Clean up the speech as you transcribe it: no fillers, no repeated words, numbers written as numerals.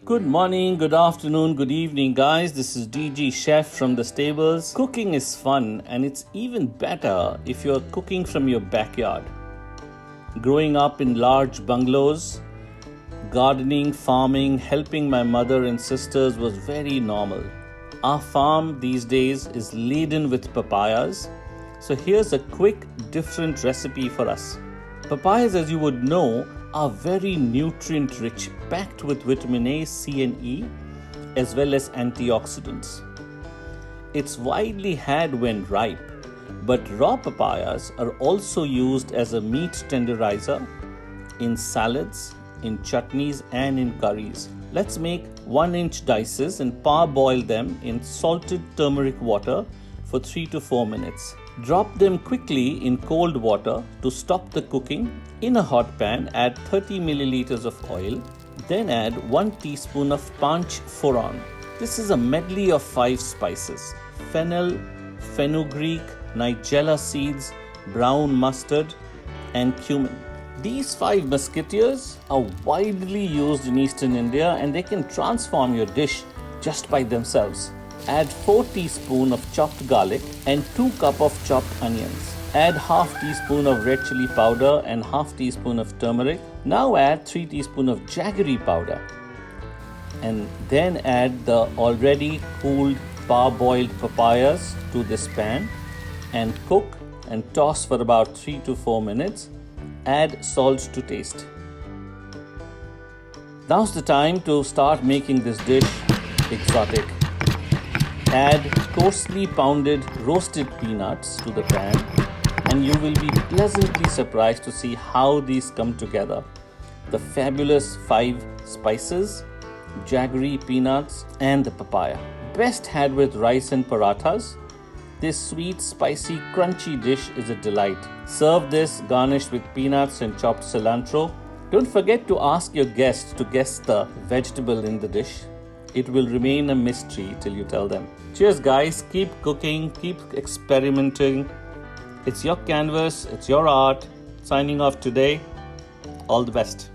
Good morning, good afternoon, good evening, guys. This is Deegee Chef from the stables. Cooking is fun, and it's even better if you're cooking from your backyard. Growing up in large bungalows, gardening, farming, helping my mother and sisters was very normal. Our farm these days is laden with papayas. So here's a quick, different recipe for us. Papayas, as you would know, are very nutrient rich, packed with vitamin A, C and E, as well as antioxidants. It's widely had when ripe, but raw papayas are also used as a meat tenderizer in salads, in chutneys and in curries. Let's make 1-inch dices and parboil them in salted turmeric water for 3 to 4 minutes. Drop them quickly in cold water to stop the cooking. In a hot pan, add 30 milliliters of oil. Then add 1 teaspoon of Panch Phoron. This is a medley of 5 spices: fennel, fenugreek, nigella seeds, brown mustard, and cumin. These 5 musketeers are widely used in Eastern India, and they can transform your dish just by themselves. Add 4 teaspoons of chopped garlic and 2 cups of chopped onions. Add half teaspoon of red chilli powder and half teaspoon of turmeric. Now add 3 teaspoons of jaggery powder. And then add the already cooled parboiled papayas to this pan and cook and toss for about 3 to 4 minutes. Add salt to taste. Now's the time to start making this dish exotic. Add coarsely pounded roasted peanuts to the pan, and you will be pleasantly surprised to see how these come together. The fabulous 5 spices, jaggery, peanuts, and the papaya. Best had with rice and parathas. This sweet, spicy, crunchy dish is a delight. Serve this garnished with peanuts and chopped cilantro. Don't forget to ask your guests to guess the vegetable in the dish. It will remain a mystery till you tell them. Cheers, guys. Keep cooking, keep experimenting. It's your canvas, it's your art. Signing off today. All the best.